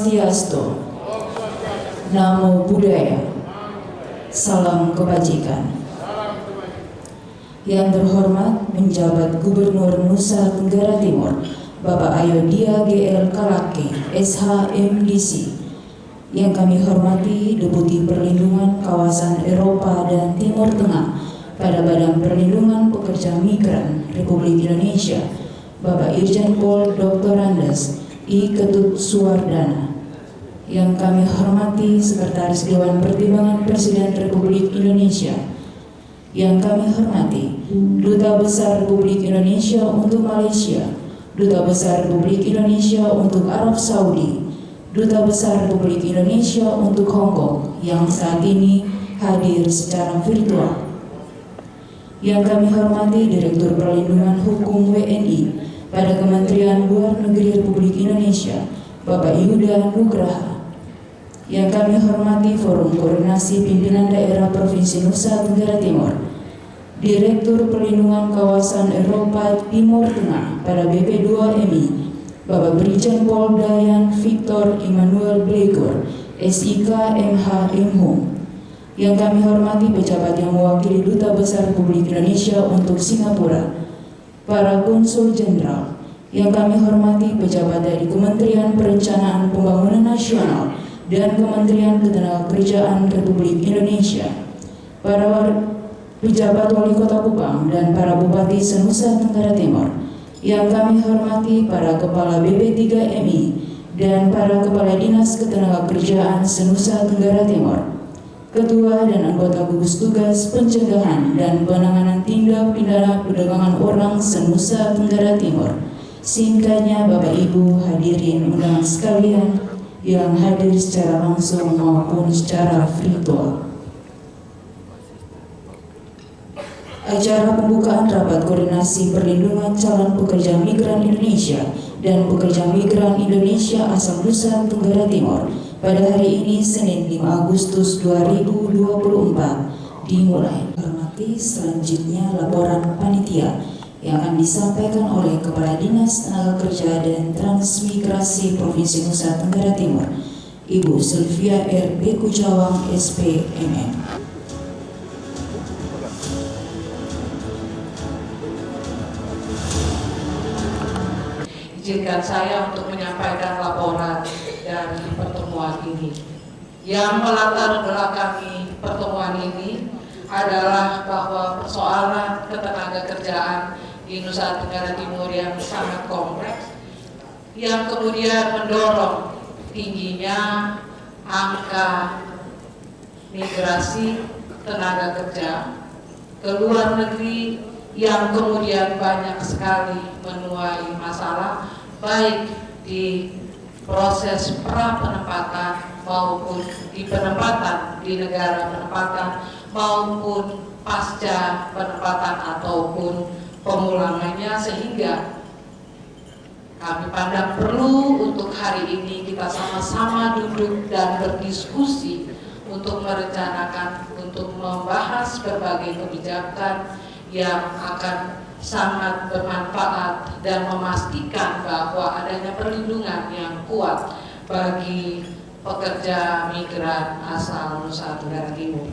Swastiastu, Namo Buddhaya, Salam Kebajikan. Yang terhormat Penjabat Gubernur Nusa Tenggara Timur, Bapak Ayodhya GL Kalake, SH MDC. Yang kami hormati Deputi Perlindungan Kawasan Eropa dan Timur Tengah pada Badan Perlindungan Pekerja Migran Republik Indonesia, Bapak Irjen Pol Dr. Andes I. Ketut Suwardana. Yang kami hormati Sekretaris Dewan Pertimbangan Presiden Republik Indonesia. Yang kami hormati Duta Besar Republik Indonesia untuk Malaysia, Duta Besar Republik Indonesia untuk Arab Saudi, Duta Besar Republik Indonesia untuk Hong Kong yang saat ini hadir secara virtual. Yang kami hormati Direktur Perlindungan Hukum WNI pada Kementerian Luar Negeri Republik Indonesia, Bapak Yuda Nugraha. Yang kami hormati Forum Koordinasi Pimpinan Daerah Provinsi Nusa Tenggara Timur, Direktur Perlindungan Kawasan Eropa Timur Tengah pada BP2MI, Bapak Brigjen Pol Dayan Victor Immanuel Blegor, SIK MH Imhum. Yang kami hormati pejabat yang mewakili Duta Besar Republik Indonesia untuk Singapura, para Konsul Jenderal. Yang kami hormati pejabat dari Kementerian Perencanaan Pembangunan Nasional dan Kementerian Ketenagakerjaan Republik Indonesia, para pejabat Wali Kota Kupang dan para Bupati se-Nusa Tenggara Timur. Yang kami hormati para Kepala BP3MI dan para Kepala Dinas Ketenagakerjaan se-Nusa Tenggara Timur, Ketua dan anggota gugus tugas pencegahan dan penanganan tindak pidana perdagangan orang se-Nusa Tenggara Timur. Singkatnya, Bapak Ibu hadirin undangan sekalian yang hadir secara langsung maupun secara virtual. Acara pembukaan Rapat Koordinasi Perlindungan Calon Pekerja Migran Indonesia dan Pekerja Migran Indonesia asal Nusa Tenggara Timur pada hari ini Senin 5 Agustus 2024 dimulai. Hormati selanjutnya laporan panitia yang akan disampaikan oleh Kepala Dinas Tenaga Kerja dan Transmigrasi Provinsi Nusa Tenggara Timur, Ibu Sylvia R. Bekujawang, SPMM. Izinkan saya untuk menyampaikan laporan dari pertemuan ini. Yang melatar belakangi pertemuan ini adalah bahwa persoalan ketenagakerjaan di Nusa Tenggara Timur yang sangat kompleks, yang kemudian mendorong tingginya angka migrasi tenaga kerja ke luar negeri yang kemudian banyak sekali menuai masalah baik di proses pra-penempatan maupun di penempatan di negara penempatan maupun pasca penempatan ataupun pemulangannya, sehingga kami pandang perlu untuk hari ini kita sama-sama duduk dan berdiskusi untuk merencanakan, untuk membahas berbagai kebijakan yang akan sangat bermanfaat dan memastikan bahwa adanya perlindungan yang kuat bagi pekerja migran asal Nusa Tenggara Timur.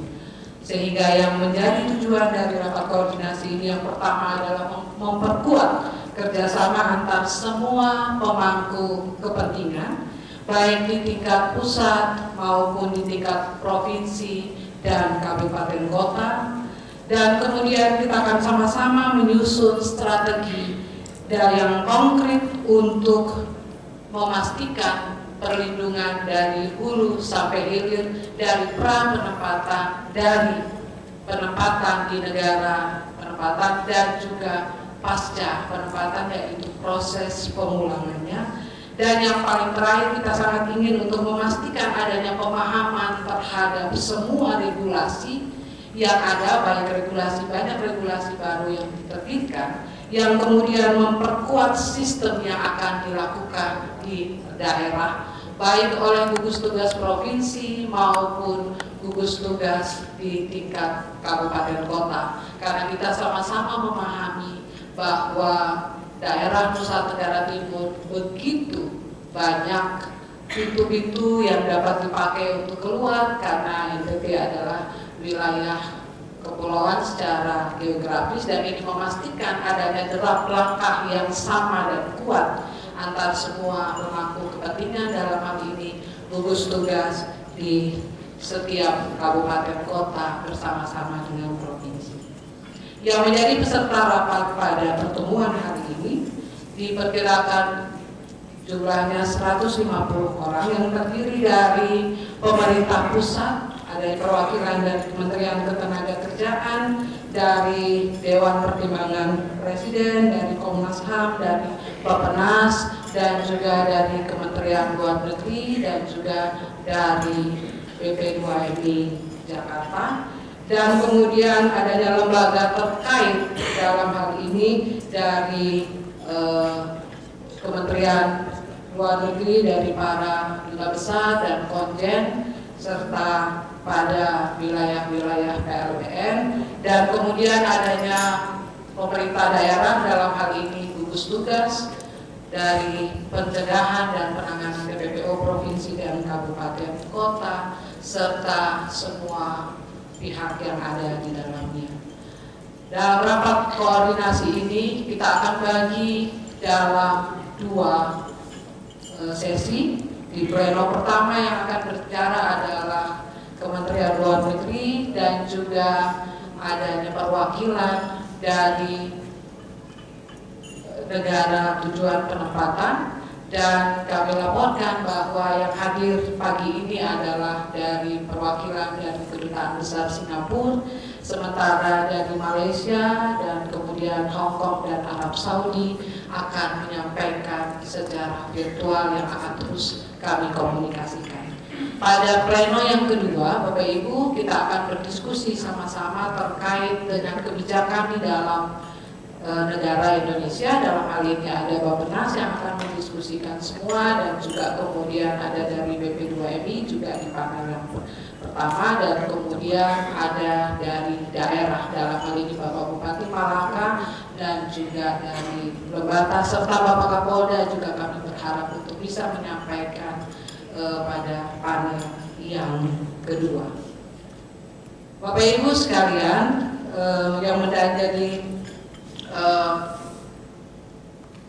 Sehingga yang menjadi tujuan dari rapat koordinasi ini yang pertama adalah memperkuat kerjasama antar semua pemangku kepentingan, baik di tingkat pusat maupun di tingkat provinsi dan kabupaten kota. Dan kemudian kita akan sama-sama menyusun strategi yang konkret untuk memastikan perlindungan dari hulu sampai hilir, dari pra-penempatan, dari penempatan di negara penempatan dan juga pasca penempatan, yaitu proses pemulangannya. Dan yang paling terakhir, kita sangat ingin untuk memastikan adanya pemahaman terhadap semua regulasi yang ada, banyak regulasi baru yang diterbitkan, yang kemudian memperkuat sistem yang akan dilakukan di daerah, baik oleh gugus tugas provinsi maupun gugus tugas di tingkat kabupaten kota. Karena kita sama-sama memahami bahwa daerah Nusa Tenggara Timur begitu banyak pintu-pintu yang dapat dipakai untuk keluar, karena NTT adalah wilayah kepulauan secara geografis, dan ini memastikan adanya derap langkah yang sama dan kuat antar semua pemangku kepentingan, dalam hal ini gugus tugas di setiap kabupaten kota bersama-sama dengan provinsi. Yang menjadi peserta rapat pada pertemuan hari ini diperkirakan jumlahnya 150 orang yang terdiri dari pemerintah pusat, ada perwakilan dari Kementerian Ketenagakerjaan, dari Dewan Pertimbangan Presiden, dari Komnas HAM, dari Bappenas, dan juga dari Kementerian Luar Negeri, dan juga dari BP2MI Jakarta. Dan kemudian adanya lembaga terkait dalam hal ini dari Kementerian Luar Negeri, dari para duta besar dan konjen, serta pada wilayah-wilayah PLBN, dan kemudian adanya pemerintah daerah, dalam hal ini gugus tugas dari pencegahan dan penanganan TPPO provinsi dan kabupaten kota, serta semua pihak yang ada di dalamnya. Dalam rapat koordinasi ini kita akan bagi dalam 2 sesi. Di pleno pertama yang akan berbicara adalah Kementerian Luar Negeri dan juga adanya perwakilan dari negara tujuan penempatan, dan kami laporkan bahwa yang hadir pagi ini adalah dari perwakilan dari Kedutaan Besar Singapura, sementara dari Malaysia dan kemudian Hong Kong dan Arab Saudi akan menyampaikan secara virtual yang akan terus kami komunikasikan. Pada pleno yang kedua, Bapak Ibu, kita akan berdiskusi sama-sama terkait dengan kebijakan di dalam negara Indonesia. Dalam hal ini ada Bappenas yang akan mendiskusikan semua, dan juga kemudian ada dari BP2MI juga di panel yang pertama, dan kemudian ada dari daerah, dalam hal ini Bapak Bupati Malaka dan juga dari Lembata, serta Bapak Kapolda juga kami berharap untuk bisa menyampaikan pada panel yang kedua. Bapak Ibu sekalian, yang menjadi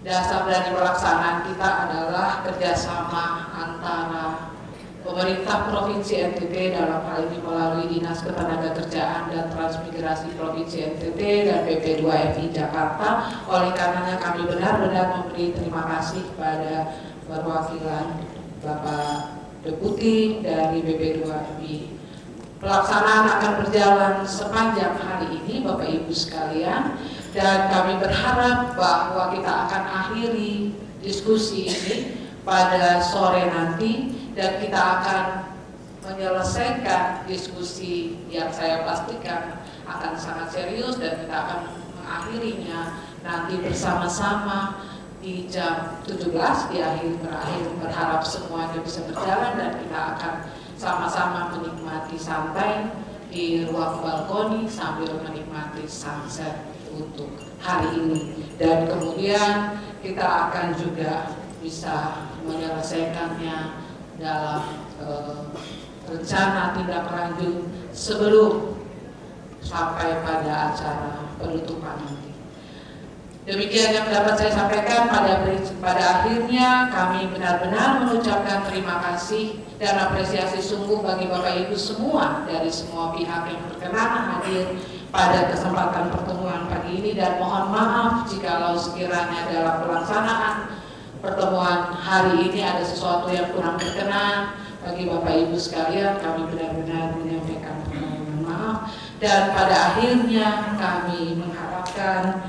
dasar dari pelaksanaan kita adalah kerjasama antara pemerintah Provinsi NTT, dalam hal ini melalui Dinas Ketenagakerjaan dan Transmigrasi Provinsi NTT dan BP2MI Jakarta. Oleh karenanya kami benar-benar memberi terima kasih kepada perwakilan Bapak Deputi dari BP2MI. Pelaksanaan akan berjalan sepanjang hari ini, Bapak Ibu sekalian, dan kami berharap bahwa kita akan akhiri diskusi ini pada sore nanti, dan kita akan menyelesaikan diskusi yang saya pastikan akan sangat serius, dan kita akan mengakhirinya nanti bersama-sama di jam 17 berakhir. Berharap semuanya bisa berjalan dan kita akan sama-sama menikmati santai di ruang balkoni sambil menikmati sunset untuk hari ini, dan kemudian kita akan juga bisa menyelesaikannya dalam rencana tindak lanjut sebelum sampai pada acara penutupan nanti. Demikian yang dapat saya sampaikan. Pada akhirnya kami benar-benar mengucapkan terima kasih dan apresiasi sungguh bagi Bapak Ibu semua dari semua pihak yang berkenan hadir pada kesempatan pertemuan pagi ini, dan mohon maaf jikalau sekiranya dalam pelaksanaan pertemuan hari ini ada sesuatu yang kurang berkenan bagi Bapak Ibu sekalian. Kami benar-benar menyampaikan permohonan maaf, dan pada akhirnya kami mengharapkan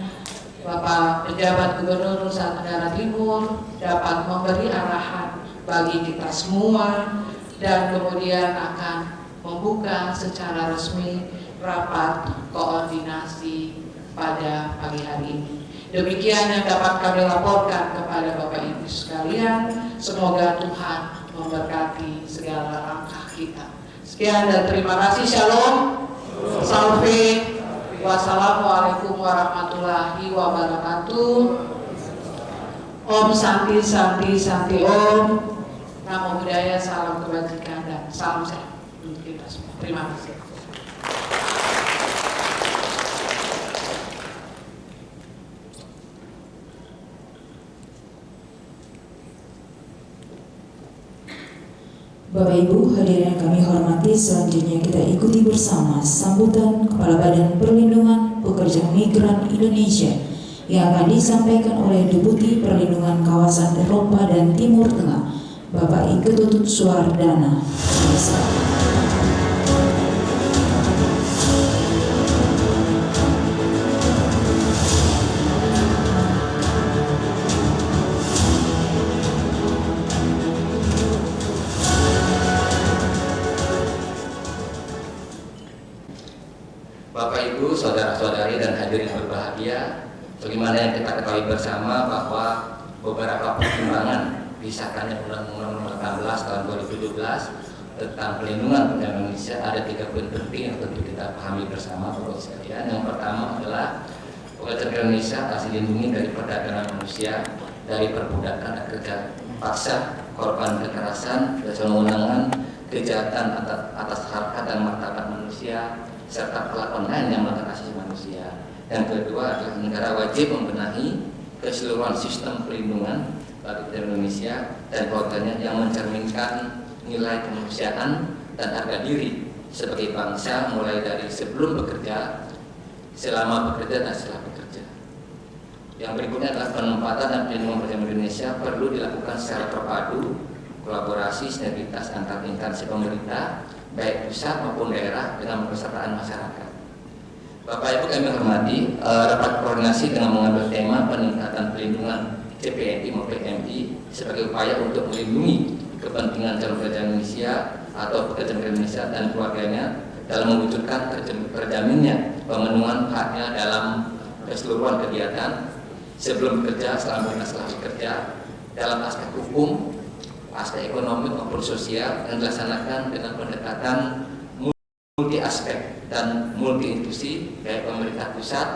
Bapak Pejabat Gubernur Nusa Tenggara Timur dapat memberi arahan bagi kita semua, dan kemudian akan membuka secara resmi rapat koordinasi pada pagi hari ini. Demikian yang dapat kami laporkan kepada Bapak Ibu sekalian. Semoga Tuhan memberkati segala langkah kita. Sekian dan terima kasih. Shalom. Salve. Wassalamualaikum warahmatullahi wabarakatuh. Om Santi Santi Santi Om. Namo Buddhaya, salam kebajikan dan salam sehat untuk kita semua. Terima kasih. Bapak Ibu hadirin yang kami hormati, selanjutnya kita ikuti bersama sambutan Kepala Badan Perlindungan Pekerja Migran Indonesia yang akan disampaikan oleh Deputi Perlindungan Kawasan Eropa dan Timur Tengah, Bapak Iketut Suwardana. Bapak Ibu, saudara-saudari dan hadirin berbahagia, bagaimana yang kita ketahui bersama bahwa beberapa pertimbangan disahkannya Undang-Undang Nomor 18 Tahun 2017 tentang pelindungan pekerja Indonesia, ada 3 poin penting yang tentu kita pahami bersama Bapak sekalian. Yang pertama adalah pekerja Indonesia harus dilindungi dari perdagangan manusia, dari perbudakan dan kerja paksa, korban kekerasan, kewenangan, kejahatan atas harkat dan martabat manusia, serta perlakuan lain yang melanggar asasi manusia. Yang kedua adalah negara wajib membenahi keseluruhan sistem perlindungan bagi Indonesia dan keluarganya yang mencerminkan nilai kemanusiaan dan harga diri sebagai bangsa, mulai dari sebelum bekerja, selama bekerja, dan setelah bekerja. Yang berikutnya adalah penempatan dan perlindungan pekerja Indonesia perlu dilakukan secara terpadu, kolaborasi sinergitas antar instansi pemerintah, baik pusat maupun daerah dengan kepesertaan masyarakat. Bapak Ibu kami hormati, rapat koordinasi dengan mengambil tema peningkatan perlindungan CPNI maupun PMI sebagai upaya untuk melindungi kepentingan calon pekerja Indonesia atau pekerja Indonesia dan keluarganya dalam mewujudkan terjaminnya pemenuhan haknya dalam keseluruhan kegiatan sebelum bekerja, selama dan setelah bekerja, dalam aspek hukum, aspek ekonomi maupun sosial, yang dilaksanakan dengan pendekatan multi aspek dan multi institusi, baik pemerintah pusat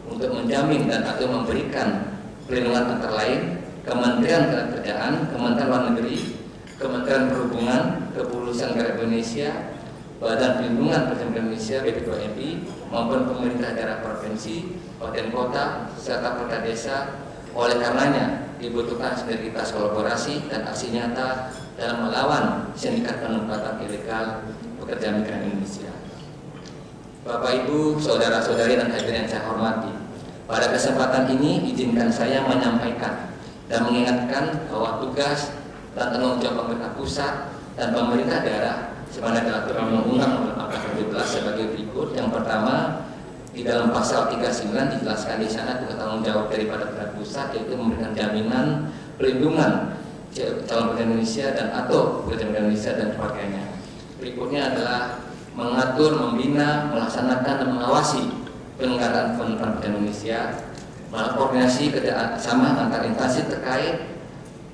untuk menjamin dan atau memberikan perlindungan antara lain Kementerian Ketenagakerjaan, Kementerian Luar Negeri, Kementerian Perhubungan, Kepolisian Negara Indonesia, Badan Perlindungan Pekerja Indonesia (BPPMI) maupun pemerintah daerah provinsi, kabupaten kota, serta perangkat desa. Oleh karenanya dibutuhkan sinergitas kolaborasi dan aksi nyata dalam melawan sindikat penempatan ilegal pekerja migran Indonesia. Bapak Ibu, saudara-saudari dan hadirin yang saya hormati, pada kesempatan ini izinkan saya menyampaikan dan mengingatkan bahwa tugas dan tanggung jawab pemerintah pusat dan pemerintah daerah sebagaimana diatur Undang-Undang Nomor 17 sebagai berikut. Yang pertama, di dalam pasal 39 dijelaskan di sana tugas tanggung jawab daripada pemerintah pusat, yaitu memberikan jaminan perlindungan calon pekerja Indonesia dan atau pekerja Indonesia dan keluarganya. Berikutnya adalah mengatur, membina, melaksanakan dan mengawasi penyelenggaraan penerbangan pekerja Indonesia, koordinasi kerjasama antar instansi terkait,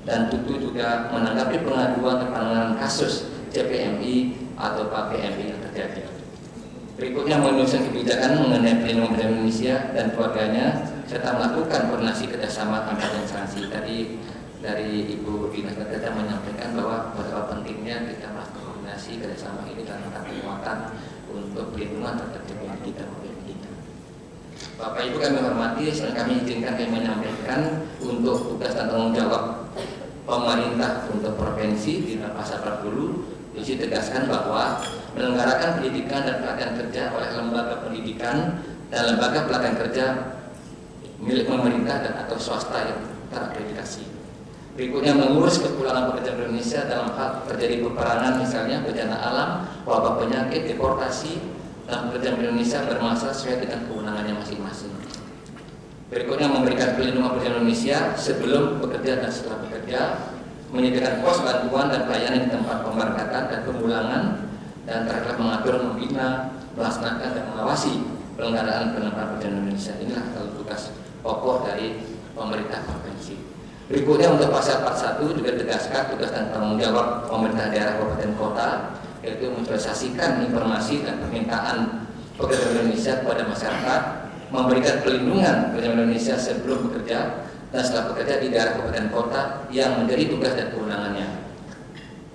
dan tentu juga menanggapi pengaduan dan penanganan kasus CPMI atau PMI yang terjadi. Berikutnya menyusun kebijakan mengenai perlindungan pekerja Indonesia dan keluarganya serta melakukan koordinasi kerjasama antar instansi. Tadi dari Ibu Dinas Kerja menyampaikan bahwa betapa pentingnya kita melakukan koordinasi kerjasama ini dan penguatan untuk perlindungan terhadap kita. Bapak Ibu kami hormati, kami izinkan kami menyampaikan untuk tugas dan tanggung jawab pemerintah untuk provinsi di pasal 40 ditegaskan bahwa menyelenggarakan pendidikan dan pelatihan kerja oleh lembaga pendidikan dan lembaga pelatihan kerja milik pemerintah dan atau swasta yang terakreditasi. Berikutnya mengurus kepulangan pekerja Indonesia dalam hal terjadi peperangan, misalnya bencana alam, wabah penyakit, deportasi, dan pekerja Indonesia bermasalah sesuai dengan kewenangannya masing-masing. Berikutnya memberikan perlindungan pekerja Indonesia sebelum bekerja dan setelah bekerja, menyediakan pos bantuan dan pelayanan di tempat pemberangkatan dan pemulangan, dan terakhir mengatur, membina, melaksanakan dan mengawasi penyelenggaraan penerbangan pekerja Indonesia. Inilah tugas pokok dari pemerintah provinsi. Berikutnya untuk pasal 41 juga tegaskan tugas dan tanggung jawab pemerintah daerah kabupaten kota, yaitu mensosialisasikan informasi dan permintaan pekerja Indonesia kepada masyarakat, memberikan perlindungan pekerja Indonesia sebelum bekerja dan setelah bekerja di daerah kabupaten kota yang menjadi tugas dan kewenangannya.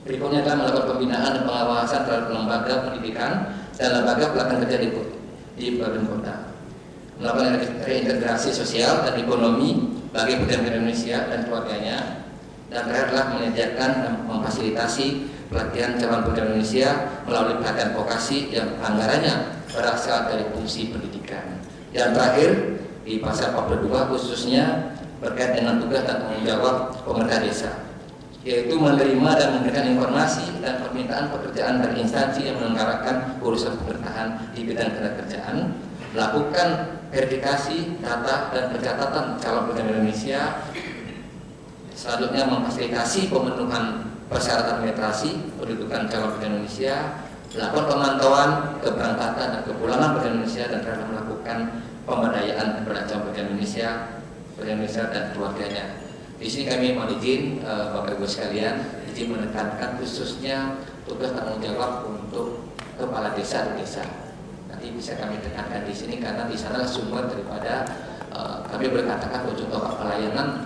Berikutnya adalah melakukan pembinaan dan pengawasan terhadap lembaga pendidikan dan lembaga pelatihan kerja di kabupaten kota. Melakukan reintegrasi sosial dan ekonomi bagi pekerja Indonesia dan keluarganya. Dan terakhir adalah menyediakan dan memfasilitasi pelatihan calon pekerja Indonesia melalui pelatihan vokasi yang anggarannya berasal dari fungsi pendidikan. Yang terakhir di pasal 42 khususnya berkait dengan tugas dan tanggung jawab pemerintah desa, yaitu menerima dan memberikan informasi dan permintaan pekerjaan dari instansi yang menyelenggarakan urusan pemerintahan di bidang ketenagakerjaan, melakukan verifikasi data dan pencatatan calon pekerja Indonesia. Selanjutnya memfasilitasi pemenuhan persyaratan administrasi pendudukan calon pekerja Indonesia, melakukan pemantauan keberangkatan dan kepulangan pekerja Indonesia, dan telah melakukan pemberdayaan kepada calon pekerja Indonesia dan keluarganya. Di sini kami mohon izin Bapak Ibu sekalian, izin menekankan khususnya tugas tanggung jawab untuk kepala desa dan desa. Nanti bisa kami tekankan di sini karena di sana sumber daripada kami berkatakan untuk pelayanan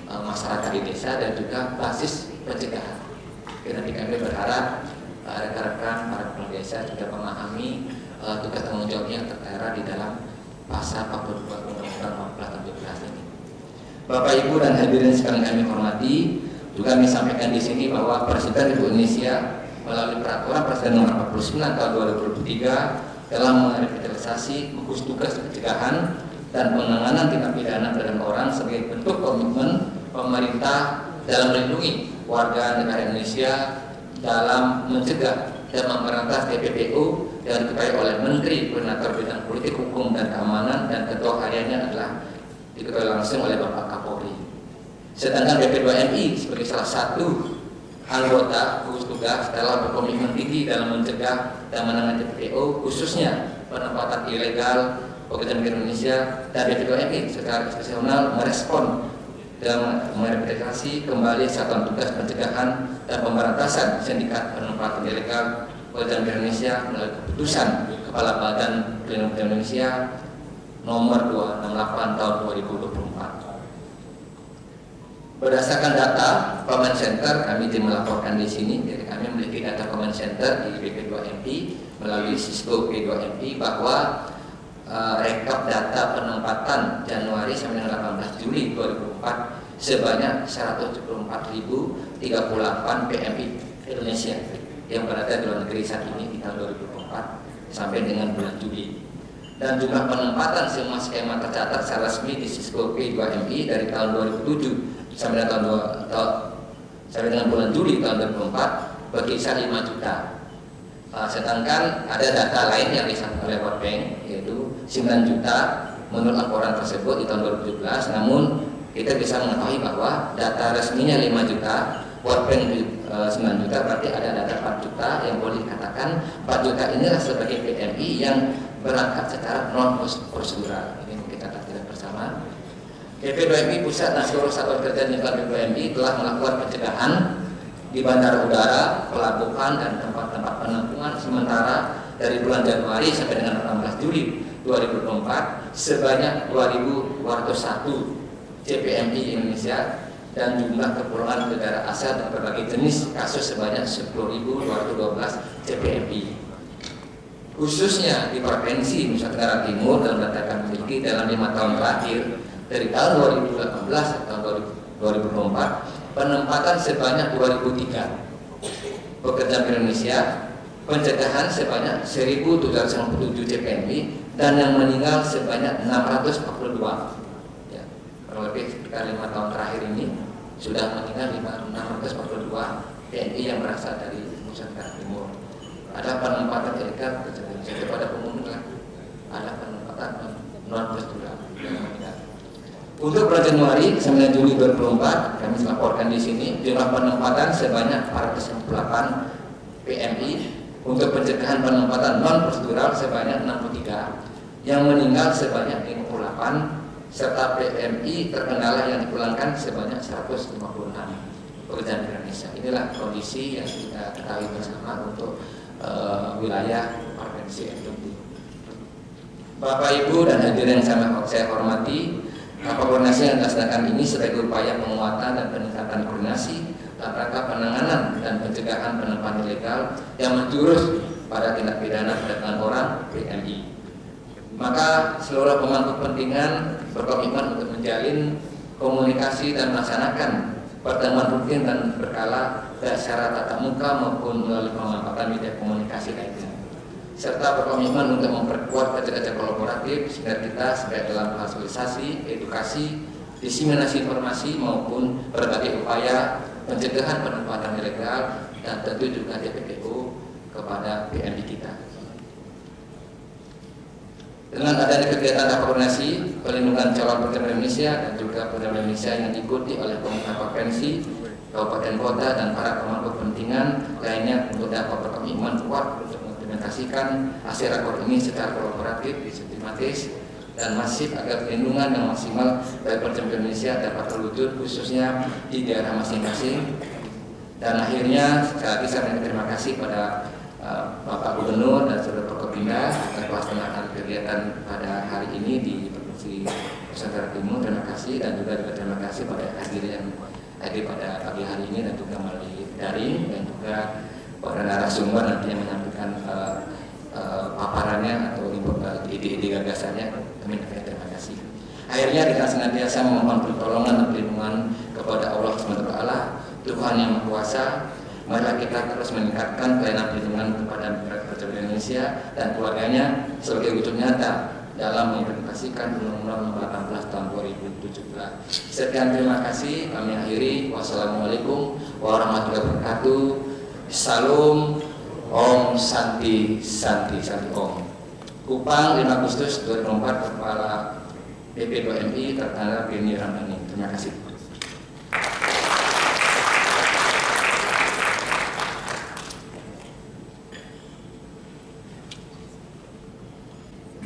masyarakat di desa dan juga basis pencegahan. Nanti kami berharap rekan-rekan para kepala desa juga memahami tugas tanggung jawab yang tertera di dalam pasal 42 Undang-Undang 14 ini. Bapak Ibu dan hadirin sekalian kami hormati, juga kami sampaikan di sini bahwa Presiden Republik Indonesia melalui Peraturan Presiden Nomor 49 Tahun 2023 telah merevitalisasi gugus tugas pencegahan dan penanganan tindak pidana perdagangan orang sebagai bentuk komitmen pemerintah dalam melindungi warga negara Indonesia dalam mencegah dan memberantas TPPU yang diketahui oleh Menteri Koordinator Bidang Politik Hukum dan Keamanan, dan ketua hariannya adalah diketahui langsung oleh Bapak Kapolri. Sedangkan BP2MI sebagai salah satu anggota gugus tugas telah berkomitmen tinggi dalam mencegah dan menangani TPPU, khususnya penempatan ilegal pekerja migran Indonesia, dan BP2MI secara institusional merespon dan merevitalisasi kembali satuan tugas pencegahan dan pemberantasan sindikat penempatan ilegal pekerja migran Indonesia melalui keputusan Kepala Badan Pelindung Pekerja Indonesia nomor 268 tahun 2024. Berdasarkan data Command Center, kami melaporkan di sini, jadi kami memiliki data Command Center di BP2MI melalui Cisco P2MI bahwa rekap data penempatan Januari sampai dengan 18 Juli 2004 sebanyak 174.038 PMI Indonesia yang berada di luar negeri saat ini di tahun 2004 sampai dengan bulan Juli. Dan jumlah penempatan semua skema tercatat secara resmi di Cisco P2MI dari tahun 2007 sampai dengan bulan Juli tahun 2004 berkisar 5 juta. Sedangkan ada data lain yang disampaikan oleh World Bank yaitu 9 juta menurut laporan tersebut di tahun 2017. Namun kita bisa mengetahui bahwa data resminya 5 juta, World Bank 9 juta, berarti ada data 4 juta yang boleh dikatakan 4 juta inilah sebagai PMI yang berangkat secara non prosedural. Ini kita tidak bersama. BP2MI Pusat dan seluruh satuan kerja di BP2MI telah melakukan pencegahan di bandara udara, pelabuhan, dan tempat-tempat penampungan sementara dari bulan Januari sampai dengan 18 Juli 2024 sebanyak 2.201 CPMI Indonesia, dan jumlah kepulangan negara asal dan berbagai jenis kasus sebanyak 10.212 CPMI. Khususnya di Provinsi Nusa Tenggara Timur dan berdasarkan memiliki dalam 5 tahun terakhir dari tahun 2018 ke tahun 2024 penempatan sebanyak 2.003 pekerja Indonesia, pencegahan sebanyak 1.797 CPMI, dan yang meninggal sebanyak 642. Ya, kurang lebih sekitar 5 tahun terakhir ini sudah meninggal 642 PNI yang berasal dari Nusa Tenggara Timur. Ada penempatan ilegal pekerja Indonesia kepada pembunuhan, ada penempatan non prosedural yang meninggal. Untuk bulan Januari 9 Juli 2024 kami melaporkan di sini jumlah penempatan sebanyak 498 PMI, untuk pencegahan penempatan non prosedural sebanyak 63, yang meninggal sebanyak 58, serta PMI terkendala yang dipulangkan sebanyak 156 pekerja Indonesia. Inilah kondisi yang kita ketahui bersama untuk wilayah provinsi NTB. Bapak Ibu dan hadirin yang saya hormati, koordinasi yang dilaksanakan ini sebagai upaya penguatan dan peningkatan koordinasi dalam rangka penanganan dan pencegahan penemuan ilegal yang menjurus pada tindak pidana perdagangan orang (PMI). Maka seluruh pemangku kepentingan berkomitmen untuk menjalin komunikasi dan melaksanakan pertemuan rutin dan berkala baik secara tatap muka maupun melalui pemanfaatan media komunikasi lainnya, serta berkomitmen untuk memperkuat kerja-kerja kolaboratif sinergitas baik dalam hal sosialisasi, edukasi, diseminasi informasi maupun berbagai upaya pencegahan penempatan ilegal dan tentu juga TPPU kepada PMI kita. Dengan adanya kegiatan koordinasi perlindungan calon pekerja Indonesia dan juga pekerja Indonesia yang diikuti oleh pemerintah provinsi, kabupaten kota dan para pemangku kepentingan lainnya, untuk dapat berkomitmen kuat untuk mengimplementasikan hasil rakor ini secara kolaboratif, sistematis dan masif agar perlindungan yang maksimal bagi pekerja Indonesia dapat terwujud khususnya di daerah masing-masing. Dan akhirnya sekali lagi saya berterima kasih pada Bapak Gubernur dan Saudara Forkopimda atas pelaksanaan kegiatan pada hari ini di Provinsi Nusa Tenggara Timur. Terima kasih, dan juga terima kasih pada hadir yang hadir pada pagi hari ini dan juga melalui daring, dan juga pada narasumber nanti yang menyampaikan paparannya atau ide-ide gagasannya. Kami terima kasih. Akhirnya dengan senantiasa memohon pertolongan dan perlindungan kepada Allah SWT, Tuhan yang Maha Kuasa, marilah kita terus meningkatkan pelayanan perlindungan kepada pekerja Indonesia dan keluarganya sebagai wujud nyata dalam mengimplementasikan Undang-Undang Nomor 18 Tahun 2017. Sekian, terima kasih. Kami akhiri. Wassalamualaikum warahmatullahi wabarakatuh. Salam, Om Santi Santi Santi Om. Kupang 5 Agustus 2004, Kepala BP2MI tertanggal Beni Ramdhani. Terima kasih.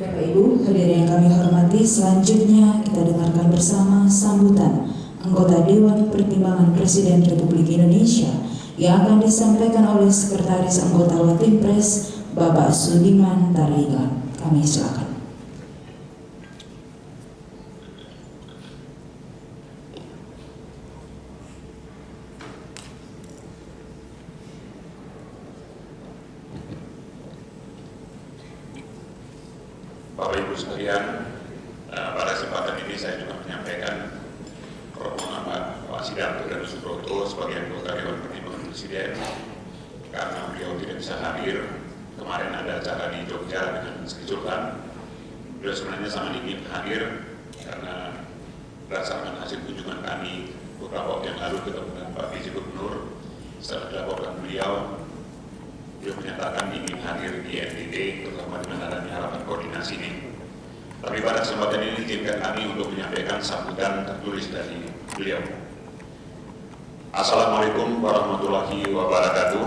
Bapak Ibu, hadirin yang kami hormati, selanjutnya kita dengarkan bersama sambutan anggota Dewan Pertimbangan Presiden Republik Indonesia yang akan disampaikan oleh Sekretaris Anggota Watim-Pres Bapak Sudiman Tarigan. Kami silakan. Bapak Ibu sekalian, pada kesempatan ini saya juga menyampaikan permohonan Pak Sidarto dan Subroto sebagai anggota Dewan Pertimbangan Presiden karena beliau tidak bisa hadir. Kemarin ada acara di Jogja dengan Sultan. Beliau sebenarnya sangat ingin hadir karena berdasarkan hasil kunjungan kami beberapa waktu yang lalu ketemu dengan Pak PJ Gubernur. Setelah dilaporkan beliau menyatakan ingin hadir di NTT terutama dengan adanya harapan koordinasi ini. Tapi pada kesempatan ini izinkan kami untuk menyampaikan sambutan tertulis dari beliau. Assalamualaikum warahmatullahi wabarakatuh.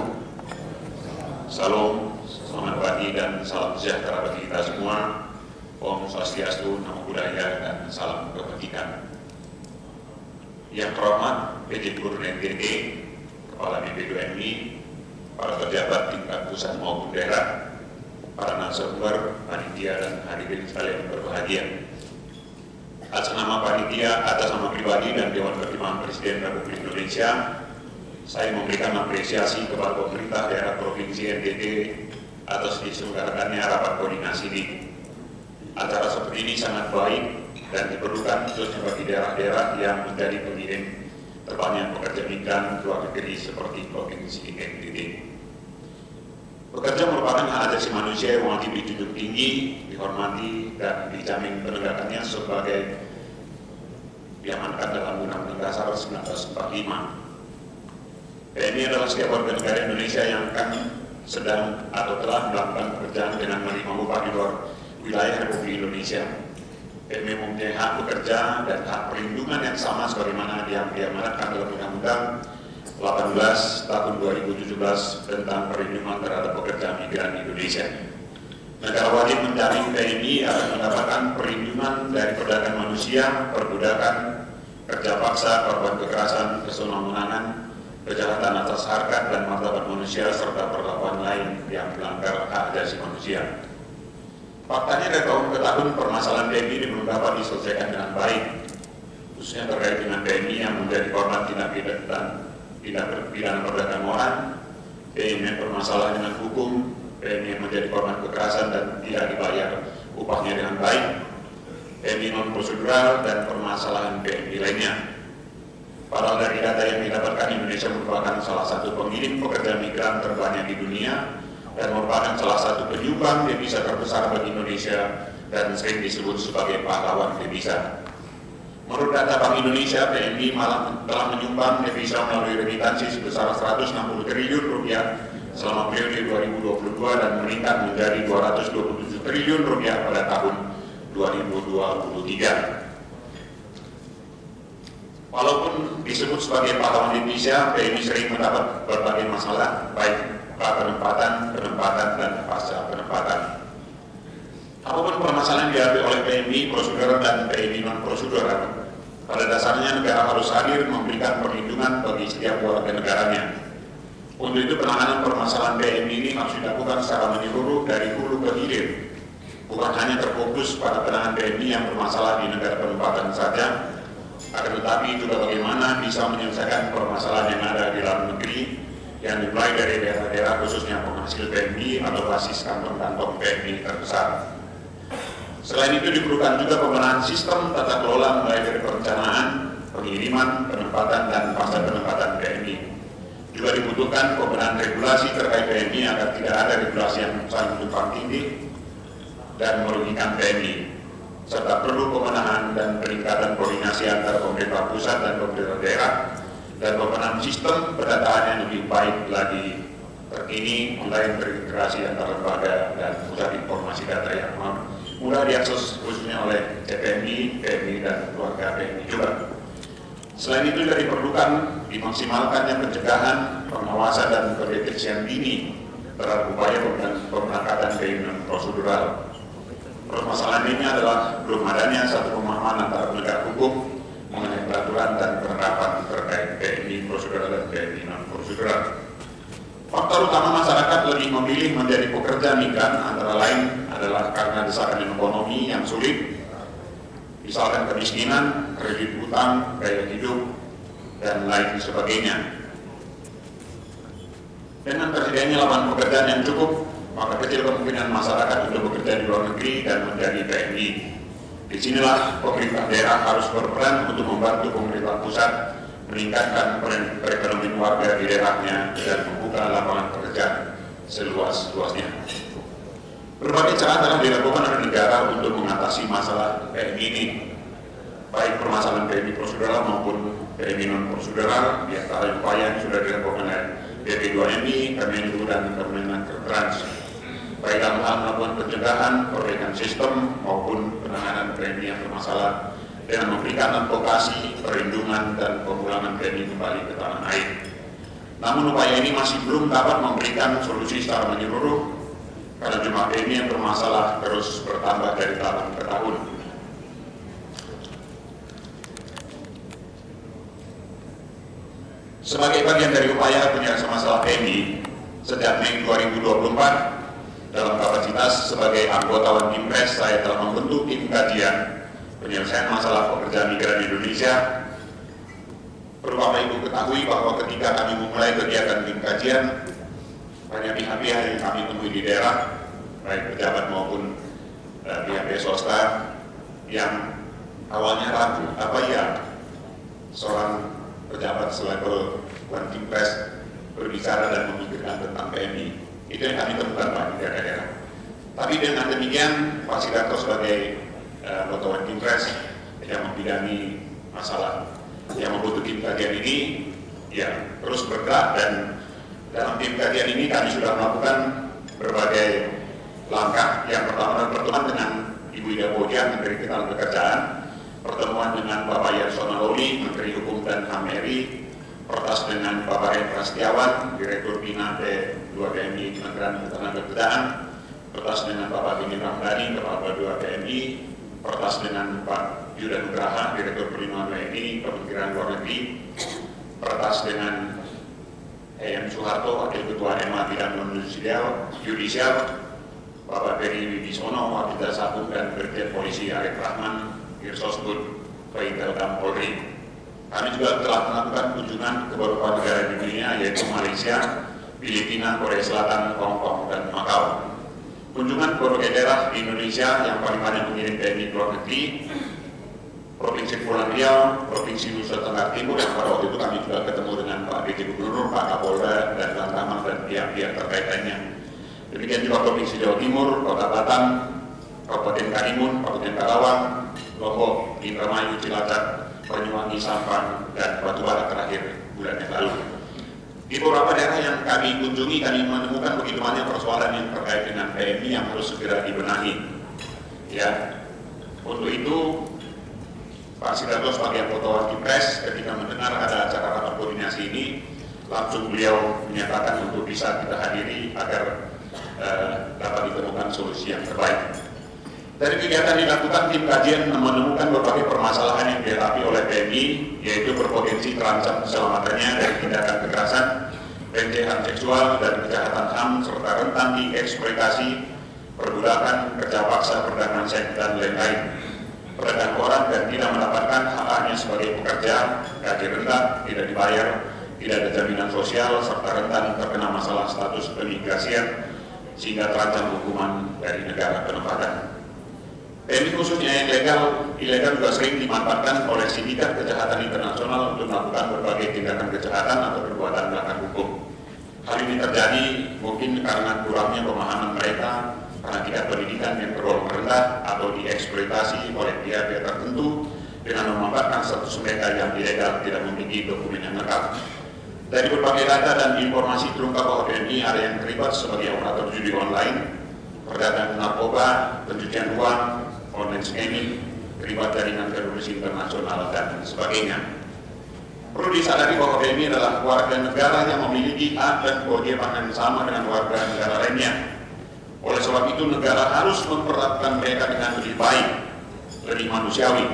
Salam, selamat pagi dan salam sejahtera bagi kita semua. Om Swastiastu, Namo Buddhaya, dan salam kebajikan. Yang terhormat PJ Gubernur NTT, Kepala BP2MI, para pejabat tingkat pusat maupun daerah, para narasumber, panitia, dan hadirin sekalian berbahagia. Atas nama panitia, atas nama pribadi dan Dewan Pertimbangan Presiden Republik Indonesia, saya memberikan apresiasi kepada pemerintah daerah Provinsi NTT atas diselenggarakannya rapat koordinasi ini. Acara seperti ini sangat baik dan diperlukan khususnya bagi daerah-daerah yang menjadi pengirim terbanyak pekerja migran luar negeri seperti Provinsi NTT. Bekerja merupakan hak asasi manusia yang wajib dijunjung tinggi, dihormati, dan dijamin penegakannya sebagai diamankan dalam Undang-Undang Dasar 1945. PMI adalah setiap warga negara Indonesia yang akan sedang atau telah melakukan pekerjaan dengan menerima upah di luar wilayah Republik Indonesia. PMI mempunyai hak bekerja dan hak perlindungan yang sama sebagaimana yang diamanatkan dalam Undang-Undang 18 tahun 2017 tentang perlindungan terhadap pekerja migran Indonesia. Negara wajib menjamin PMI akan mendapatkan perlindungan dari perdagangan manusia, perbudakan, kerja paksa, korban kekerasan, kesenambungan, kejahatan atas harkat dan martabat manusia, serta perlakuan lain yang melanggar hak asasi manusia. Faktanya dari tahun ke tahun permasalahan PMI belum dapat diselesaikan dengan baik, khususnya terkait dengan PMI yang menjadi korban tindak pidana tindak pidana perdagangan orang, PMI yang bermasalah dengan hukum, PMI yang menjadi korban kekerasan dan tidak dibayar upahnya dengan baik, PMI non prosedural, dan permasalahan PMI lainnya. Padahal dari data yang didapatkan, Indonesia merupakan salah satu pengirim pekerja migran terbanyak di dunia dan merupakan salah satu penyumbang devisa terbesar bagi Indonesia dan sering disebut sebagai pahlawan devisa. Menurut data Bank Indonesia, PMI malah telah menyumbang devisa melalui remitansi sebesar 160 triliun rupiah selama periode 2022 dan meningkat menjadi 227 triliun rupiah pada tahun 2023. Walaupun disebut sebagai pahlawan devisa, PMI sering mendapat berbagai masalah, baik penempatan, dan pasca penempatan. Apapun permasalahan dihadapi oleh PMI prosedural dan PMI non prosedural, pada dasarnya negara harus hadir memberikan perlindungan bagi setiap warga negaranya. Untuk itu penanganan permasalahan PMI ini harus dilakukan secara menyeluruh dari hulu ke hilir, bukan hanya terfokus pada penanganan PMI yang bermasalah di negara penempatan saja, akan tetapi juga bagaimana bisa menyelesaikan permasalahan yang ada di dalam negeri yang dimulai dari daerah-daerah khususnya penghasil PMI atau basis kantong-kantong PMI terbesar. Selain itu diperlukan juga pembenahan sistem tata kelola mulai dari perencanaan, pengiriman, penempatan, dan pasca penempatan PMI. Juga dibutuhkan pembenahan regulasi terkait PMI agar tidak ada regulasi yang saling tumpang tindih dan merugikan PMI, serta perlu pembenahan dan peningkatan koordinasi antara pemerintah pusat dan pemerintah daerah dan pembenahan sistem pendataan yang lebih baik lagi terkini mulai terintegrasi antara lembaga dan pusat informasi data yang mudah diakses khususnya oleh CPMI, PMI, dan keluarga PMI juga. Selain itu juga diperlukan dimaksimalkannya pencegahan, pengawasan, dan pendeteksian dini terhadap upaya pemberangkatan PMI prosedural. Permasalahan ini adalah belum adanya satu pemahaman antara penegak hukum mengenai peraturan dan penerapan terkait PMI prosedural dan PMI non prosedural. Faktor utama masyarakat lebih memilih menjadi pekerja migran antara lain adalah karena desakan ekonomi yang sulit, misalkan kemiskinan, kredit utang, gaya hidup, dan lain sebagainya. Dengan tersedianya lapangan pekerjaan yang cukup, maka kecil kemungkinan masyarakat untuk bekerja di luar negeri dan menjadi PMI. Disinilah pemerintah daerah harus berperan untuk membantu pemerintah pusat meningkatkan perekonomian warga di daerahnya dan membuka lapangan pekerjaan seluas-luasnya. Berbagai cara telah dilakukan oleh negara untuk mengatasi masalah PMI ini, baik permasalahan PMI prosedural maupun PMI non prosedural, di antara upaya yang sudah dilakukan oleh BP2MI, Kemenlu, dan Kemenkertrans, baik dalam hal melakukan pencegahan, perbaikan sistem maupun penanganan PMI yang bermasalah dengan memberikan advokasi, perlindungan, dan pemulangan PMI kembali ke tanah air. Namun upaya ini masih belum dapat memberikan solusi secara menyeluruh karena jumlah PMI yang bermasalah terus bertambah dari tahun ke tahun. Sebagai bagian dari upaya penyelesaian masalah PMI, sejak Mei 2024, dalam kapasitas sebagai anggota One Team Press, saya telah membentuk tim kajian penyelesaian masalah pekerja migran di Indonesia. Perlu Bapak Ibu ketahui bahwa ketika kami memulai kegiatan tim kajian, banyak pihak-pihak yang kami temui di daerah, baik pejabat maupun pihak-pihak swasta, yang awalnya ragu, apa ya seorang pejabat selevel One Team Press berbicara dan memikirkan tentang PMI. Itu yang kami temukan Pak di daerah-daerah. Tapi dengan demikian, Pak Sidarto sebagai anggota One Team Press yang membidani masalah yang membutuhkan tim kajian ini, ya terus bergerak, dan dalam tim kajian ini kami sudah melakukan berbagai langkah. Yang pertama adalah pertemuan dengan Ibu Ida Boja, Menteri Ketenagakerjaan, pertemuan dengan Bapak Yasona Lawli, Menteri Hukum dan HAM RI, pertas dengan Bapak Hendra Setiawan, Direktur Bina P2PMI Kementerian Ketenagakerjaan, pertas dengan Bapak Bini Ramdhani, Kepala 2 PMI, pertas dengan Pak Yuda Nugraha, Direktur Perlindungan WNI, Kementerian Luar Negeri, pertas dengan EM Soeharto, Wakil Ketua MA Bidang Non-Yudisial, Bapak Peri Wibisono, Wakil Dasar Agung dan Brigjen Polisi Arif Rahman, Dirsosbud Intelkam Polri. Kami juga telah melakukan kunjungan ke beberapa negara di dunia, yaitu Malaysia, Filipina, Korea Selatan, Hong Kong, dan Macau. Kunjungan ke berbagai daerah di Indonesia yang paling banyak mengirim TNI ke luar negeri, Provinsi Kepulauan Riau, Provinsi Nusa Tenggara Timur, yang pada waktu itu kami juga ketemu dengan Pak PJ Gubernur, Pak Kapolda, dan Lantamal, dan pihak-pihak terkait lainnya. Demikian juga Provinsi Jawa Timur, Kota Batam, Kabupaten Karimun, Kabupaten Karawang, Lombok, Indramayu, Cilacap, Banyuwangi, Sampang, dan Batubara terakhir bulan yang lalu. Di beberapa daerah yang kami kunjungi, kami menemukan begitu banyak persoalan yang terkait dengan TNI yang harus segera dibenahi. Ya, untuk itu Pak Sidarto sebagai anggota Wakipres ketika mendengar ada acara rapat koordinasi ini, langsung beliau menyatakan untuk bisa kita hadiri agar dapat ditemukan solusi yang terbaik. Dari kegiatan dilakukan, tim kajian menemukan berbagai permasalahan yang dihadapi oleh TNI, yaitu berpotensi terancam keselamatannya dari tindakan kekerasan, pelecehan seksual, dan kejahatan HAM, serta rentan dieksploitasi, perbudakan, kerja paksa, perdagangan seks, dan lain-lain. Pedagang orang dan tidak mendapatkan hak-haknya sebagai pekerja, gaji rendah, tidak dibayar, tidak ada jaminan sosial, serta rentan terkena masalah status keimigrasian, sehingga terancam hukuman dari negara penempatan. TNI khususnya yang ilegal juga sering dimanfaatkan oleh sindikat kejahatan internasional untuk melakukan berbagai tindakan kejahatan atau perbuatan melanggar hukum. Hal ini terjadi mungkin karena kurangnya pemahaman mereka, karena tidak pendidikan yang tergolong rendah, atau dieksploitasi oleh pihak-pihak tertentu dengan memanfaatkan status mereka yang ilegal tidak memiliki dokumen yang lengkap. Dari berbagai data dan informasi terungkap bahwa TNI ada yang terlibat sebagai operator judi online, perdagangan narkoba, pencucian uang, online scamming, terlibat jaringan teroris internasional, dan sebagainya. Perlu disadari bahwa TNI adalah warga negara yang memiliki hak dan kewajiban yang sama dengan warga negara lainnya. Oleh sebab itu, negara harus memperlakukan mereka dengan lebih baik, lebih manusiawi.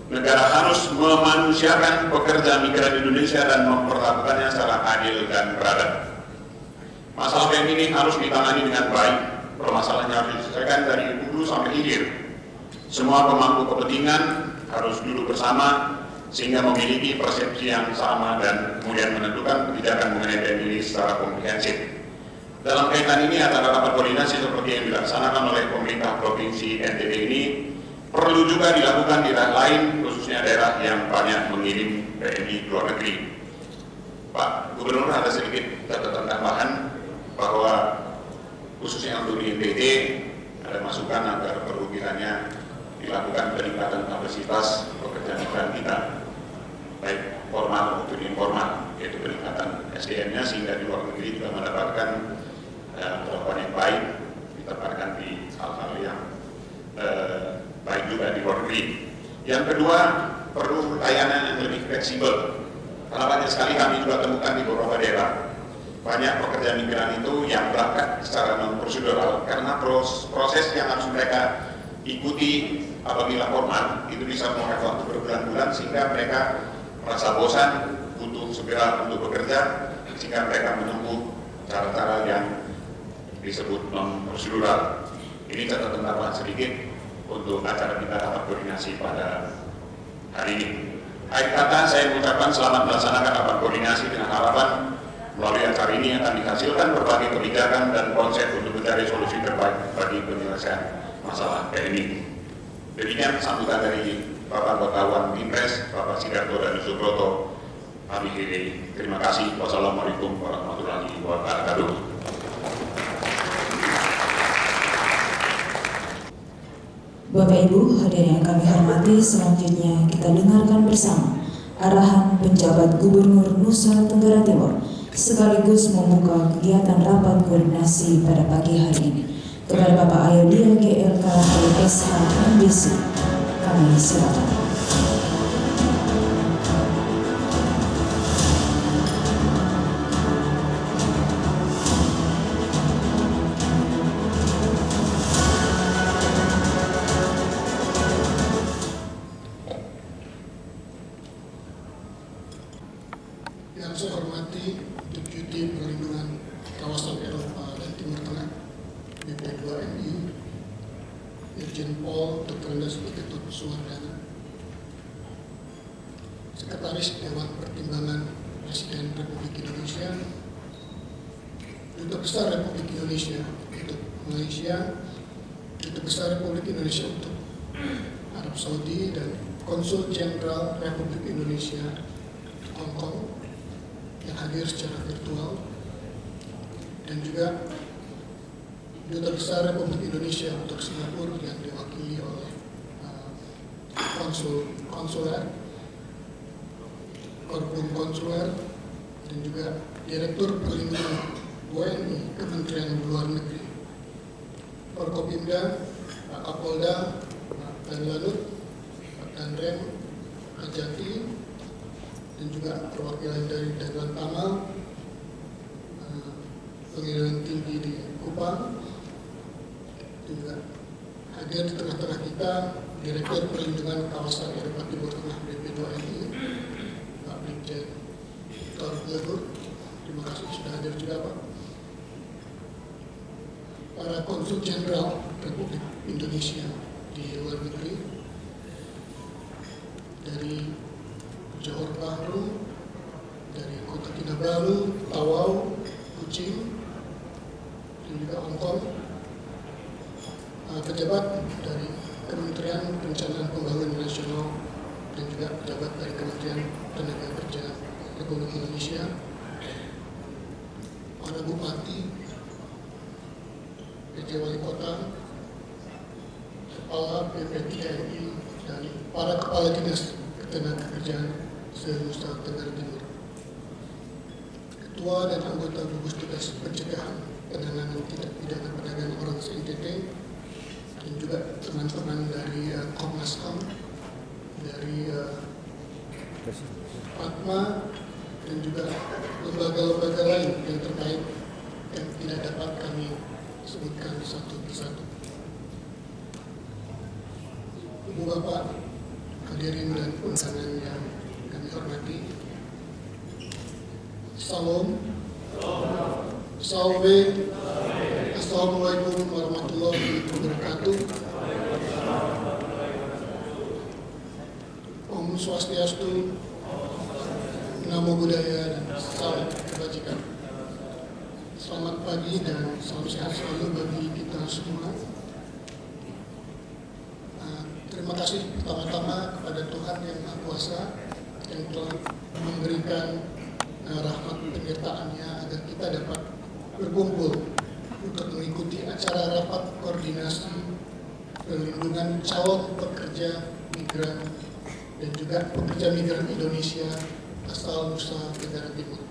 Negara harus memanusiakan pekerja migran Indonesia dan memperlakukannya secara adil dan beradab. Masalah TNI ini harus ditangani dengan baik. Permasalahannya harus diselesaikan dari hulu sampai hilir. Semua pemangku kepentingan harus duduk bersama sehingga memiliki persepsi yang sama dan kemudian menentukan kebijakan mengenai TNI ini secara komprehensif. Dalam kaitan ini, acara rapat koordinasi seperti yang dilaksanakan oleh pemerintah Provinsi NTB ini perlu juga dilakukan di daerah lain, khususnya daerah yang banyak mengirim TNI ke luar negeri. Pak Gubernur, ada sedikit catatan tambahan bahwa khususnya untuk di NTB ada masukan agar perlu kiranya dilakukan peningkatan kapasitas pekerja migran kita, baik formal maupun informal, yaitu peningkatan SDM-nya sehingga di luar negeri juga mendapatkan perlakuan yang baik, ditempatkan di hal-hal yang baik juga di luar negeri. Yang kedua, perlu layanan yang lebih fleksibel. Karena banyak sekali kami juga temukan di beberapa daerah, banyak pekerja migran itu yang berangkat secara non-prosedural karena proses yang harus mereka ikuti apabila formal itu bisa memakan waktu berbulan-bulan sehingga mereka merasa bosan, butuh segera untuk bekerja, sehingga mereka menempuh cara-cara yang disebut non-prosedural. Ini catatan tambahan sedikit untuk acara kita rapat koordinasi pada hari ini. Akhir kata, saya mengucapkan selamat melaksanakan rapat koordinasi dengan harapan melalui acara ini akan dihasilkan berbagai kebijakan dan konsep untuk mencari solusi terbaik bagi penyelesaian masalah TNI. Demikian sambutan dari Bapak Anggota Wakipres, Bapak Sidarto dan Subroto. Kami akhiri. Terima kasih. Wassalamualaikum warahmatullahi wabarakatuh. Bapak Ibu hadirin yang kami hormati, selanjutnya kita dengarkan bersama arahan penjabat Gubernur Nusa Tenggara Timur sekaligus membuka kegiatan rapat koordinasi pada pagi hari ini. Kepada Bapak Ayodia GL Kalake SH MDC, kami silakan. Yang saya hormati Deputi Perlindungan Kawasan Eropa dan Timur Tengah BP2MI, Irjen Pol Dr. Andes Ketut Suwardana, Sekretaris Dewan Pertimbangan Presiden Republik Indonesia, Duta Besar Republik Indonesia untuk Malaysia, Duta Besar Republik Indonesia untuk Arab Saudi, dan Konsul Jenderal Republik Indonesia Hong Kong yang hadir secara virtual, dan juga Duta Besar Republik Indonesia untuk Singapura yang diwakili oleh konsuler, korpum konsuler, dan juga Direktur Perlindungan WNI Kementerian Luar Negeri, Forkopimda, Pak Kapolda, Pak Danlanut, Pak Danrem, Pak Jati, dan juga perwakilan dari Danlan Tamal, Pengadilan Tinggi di Kupang, dan juga hadir di tengah-tengah kita Direktur Perlindungan Kawasan Eropa Timur Tengah BP2MI, Pak Brigjen Tor Lebur. Terima kasih sudah hadir juga, Pak. Para Konsul Jenderal Republik Indonesia di luar negeri dari Johor Bahru, dari Kota Kinabalu, Tawau, Kuching, dan juga Hong Kong, pejabat dari Kementerian Perencanaan Pembangunan Nasional, dan juga pejabat dari Kementerian Tenaga Kerja Republik Indonesia, para bupati, PJ Wali Kota, Kepala BP3MI, dan para Kepala Dinas Ketenagakerjaan se-Nusa Tenggara Timur, Ketua dan anggota gugus tugas pencegahan penanganan tindak pidana perdagangan orang se-NTT, dan juga teman-teman dari Komnas HAM, dari Fatma, dan juga lembaga-lembaga lain yang terkait yang tidak dapat kami sebutkan satu persatu. Ibu Bapak, hadirin dan undangan yang kami hormati, Salam, Salve, Assalamualaikum warahmatullahi wabarakatuh. Om Swastiastu, Namo Buddhaya, dan salam kebajikan. Selamat pagi dan salam sehat selalu bagi kita semua. Terima kasih pertama-tama kepada Tuhan Yang Maha Kuasa yang telah memberikan rahmat penyertaan-Nya agar kita dapat berkumpul untuk mengikuti acara rapat koordinasi perlindungan calon pekerja migran dan juga pekerja migran Indonesia asal Nusa Tenggara Timur.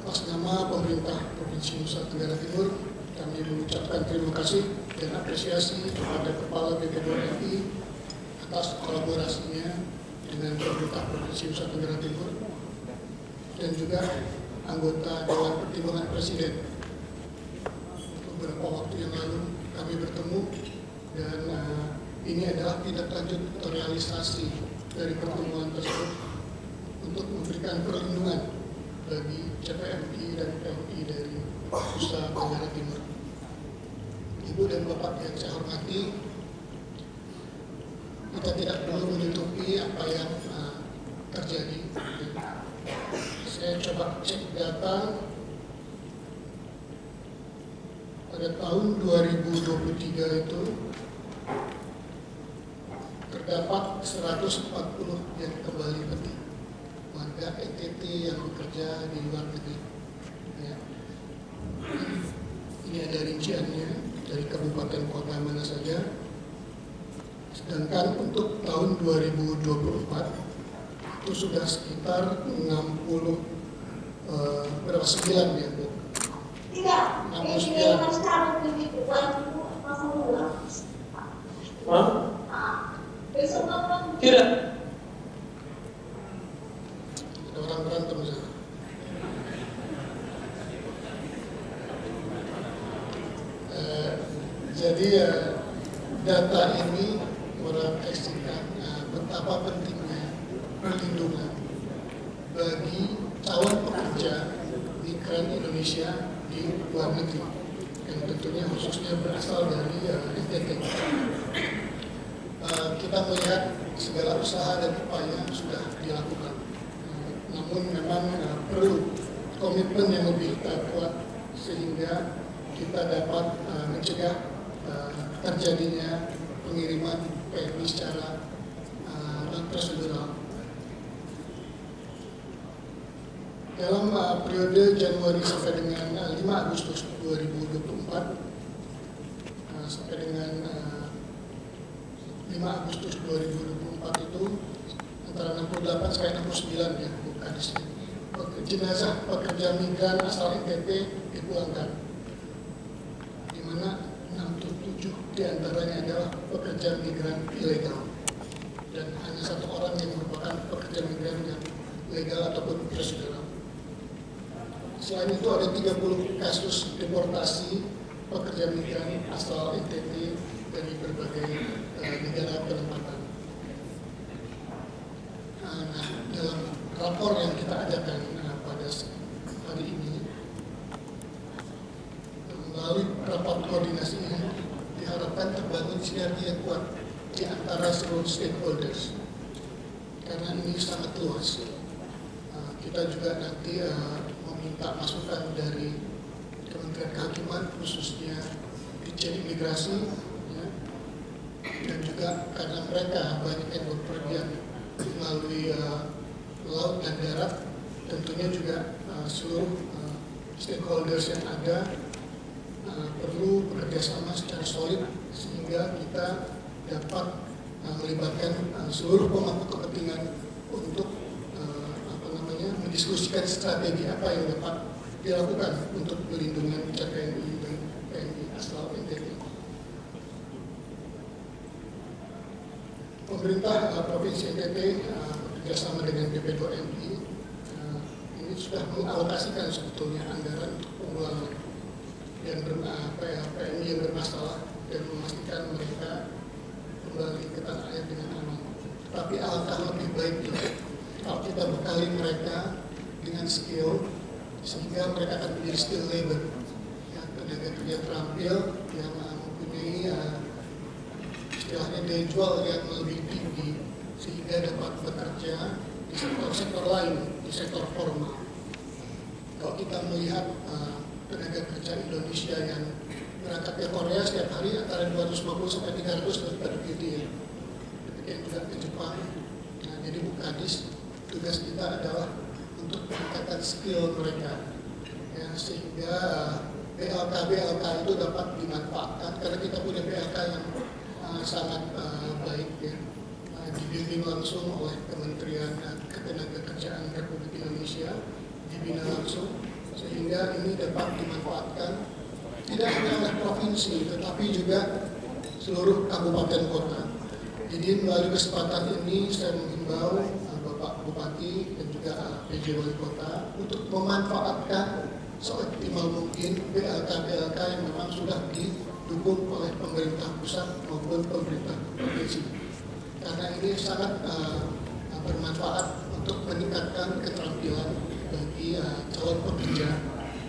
Atas nama pemerintah Provinsi Nusa Tenggara Timur, kami mengucapkan terima kasih dan apresiasi kepada Kepala BP2MI atas kolaborasinya dengan pemerintah Provinsi Nusa Tenggara Timur dan juga anggota Dewan Pertimbangan Presiden. Beberapa waktu yang lalu kami bertemu dan ini adalah tindak lanjut atau realisasi dari pertemuan tersebut untuk memberikan perlindungan bagi CPMI dan PMI dari Nusa Tenggara Timur. Ibu dan Bapak yang saya hormati, kita tidak perlu menutupi apa yang terjadi. Saya coba cek data pada tahun 2023 itu terdapat 140 yang kembali pergi warga NTT yang bekerja di luar negeri. Ya. Ini ada rinciannya dari kabupaten kota mana saja. Sedangkan untuk tahun 2024 itu sudah sekitar 60 berapa 9 ya Bu? 69. Tidak. Ada orang berantem di sana. Jadi data ini merefleksikan betapa pentingnya perlindungan bagi calon pekerja migran Indonesia di luar negeri yang tentunya khususnya berasal dari NTT. kita melihat segala usaha dan upaya yang sudah dilakukan. Namun memang perlu komitmen yang lebih kuat sehingga kita dapat mencegah terjadinya pengiriman PMI secara non-prosedural. Dalam periode Januari sampai dengan 5 Agustus 2024 sampai dengan 5 Agustus 2024 itu antara 68 sampai 69 ya bukan di sini. Jenazah pekerja migran asal NTT dipulangkan, di mana 67 diantaranya adalah pekerja migran ilegal dan hanya 1 orang yang merupakan pekerja migran yang legal ataupun prosedural. Selain itu ada 30 kasus deportasi pekerja migran asal NTT dari berbagai negara penempatan. Nah, dalam rapor yang kita adakan pada hari ini, melalui rapat koordinasi ini diharapkan terbangun sinergi yang kuat di antara seluruh stakeholders, karena ini sangat luas. Kita juga nanti meminta masukan dari Kementerian Kehakiman, khususnya Ditjen Imigrasi, ya, dan juga karena mereka banyak yang berpergian melalui laut dan darat, tentunya juga seluruh stakeholders yang ada perlu bekerjasama secara solid sehingga kita dapat melibatkan seluruh pemangku kepentingan untuk mendiskusikan strategi apa yang dapat dilakukan untuk pelindungan PMI dan PMI asal NTT. Pemerintah Provinsi NTT bekerjasama dengan BP2MI ini sudah mengalokasikan sebetulnya anggaran untuk pemulangan yang PMI yang bermasalah dan memastikan mereka kembali ke tanah air dengan aman. Tapi alangkah lebih baiknya kalau kita bekali mereka dengan skill sehingga mereka akan menjadi skill labor, ya, tenaga kerja terampil yang mempunyai istilahnya daya jual yang lebih tinggi sehingga dapat bekerja di sektor-sektor lain, di sektor formal. Kalau kita melihat tenaga kerja Indonesia yang berangkat ke Korea setiap hari antara 250 sampai 300 daripada PT ya. Demikian juga ke Jepang. Nah, jadi Bu Kadis, tugas kita adalah untuk meningkatkan skill mereka, ya, sehingga BLK itu dapat dimanfaatkan karena kita punya BLK yang sangat baik ya, dibimbing langsung oleh Kementerian Ketenagakerjaan Republik Indonesia, dibina langsung sehingga ini dapat dimanfaatkan tidak hanya oleh provinsi tetapi juga seluruh kabupaten kota. Jadi melalui kesempatan ini saya menghimbau Bapak Bupati dan juga PJ Wali Kota untuk memanfaatkan seoptimal mungkin BLK yang memang sudah didukung oleh pemerintah pusat maupun pemerintah provinsi. Karena ini sangat bermanfaat untuk meningkatkan keterampilan bagi calon pekerja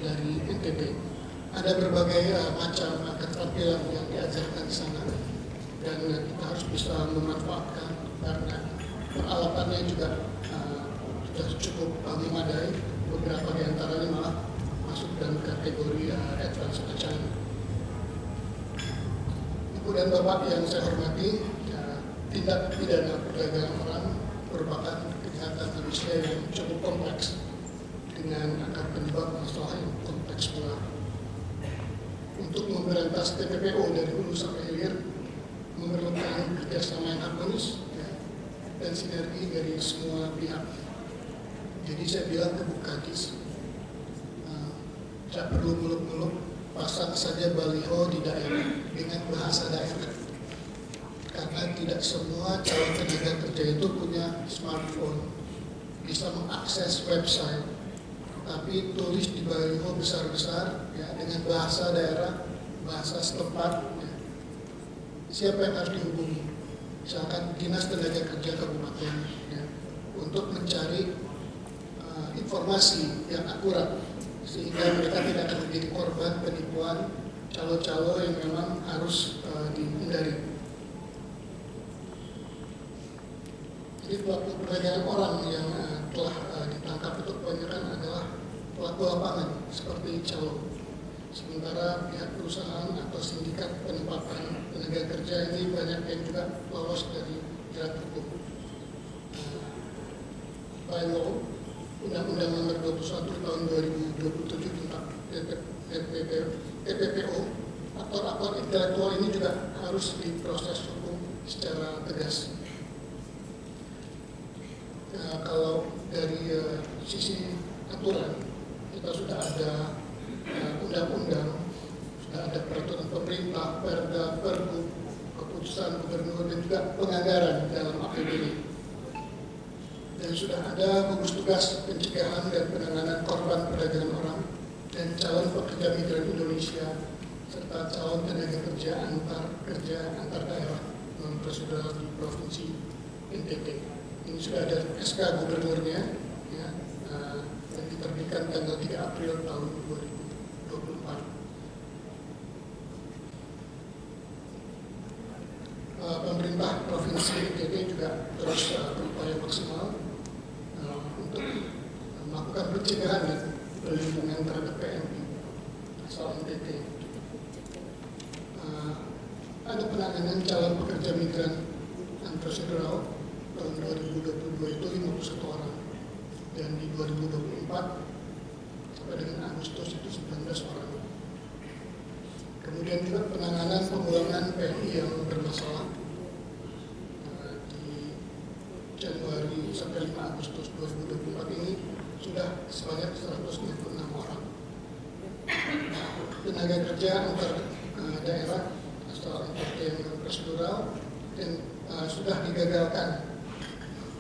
dari NTT. Ada berbagai macam keterampilan yang diajarkan di sana dan kita harus bisa memanfaatkan karena peralatannya juga sudah cukup memadai. Beberapa di antaranya malah masuk dalam kategori advance China. Ibu dan Bapak yang saya hormati, tindak pidana perdagangan orang merupakan kejahatan manusia yang cukup kompleks dengan akar penyebab masalah yang kompleks pula. Untuk memberantas TPPO dari hulu sampai hilir memerlukan kerjasama yang harmonis ya, dan sinergi dari semua pihak. Jadi saya bilang ke Bu Kadis, tidak perlu muluk-muluk, pasang saja baliho di daerah dengan bahasa daerah. Karena tidak semua calon tenaga kerja itu punya smartphone, bisa mengakses website, tapi tulis di baliho besar-besar ya, dengan bahasa daerah, bahasa setempat. Ya. Siapa yang harus dihubungi? Misalkan Dinas Tenaga Kerja Kabupaten ya, untuk mencari informasi yang akurat sehingga mereka tidak akan menjadi korban penipuan calo-calo yang memang harus dihindari. pelaku perdagangan orang yang telah ditangkap itu kebanyakan adalah pelaku lapangan seperti calo. Sementara pihak perusahaan atau sindikat penempatan tenaga kerja ini banyak yang juga lolos dari jerat hukum. Bylaw Undang-Undang Nomor 21 Tahun 2027 tentang TPPO, aktor-aktor intelektual ini juga harus diproses hukum secara tegas. Kalau dari sisi aturan, kita sudah ada undang-undang, sudah ada peraturan pemerintah, perda, pergub, keputusan gubernur dan juga penganggaran dalam APBD. Dan sudah ada gugus tugas pencegahan dan penanganan korban perdagangan orang dan calon pekerja migran Indonesia serta calon tenaga kerja antar daerah non prosedural di provinsi NTT. Ini sudah ada SK gubernurnya, ya, yang diterbitkan tanggal 3 April tahun 2024. Pemerintah provinsi NTT juga terus berupaya maksimal untuk melakukan pencegahan dan perlindungan terhadap PMI asal NTT. Ada penanganan calon pekerja migran non-prosedural tahun 2022 itu 51 orang, dan di 2024 sampai dengan Agustus itu 19 orang. Kemudian juga penanganan pemulangan PMI yang bermasalah di Januari sampai 5 Agustus 2024 ini sudah sebanyak 156 orang. Tenaga kerja antar daerah asal NTT yang prosedural dan sudah digagalkan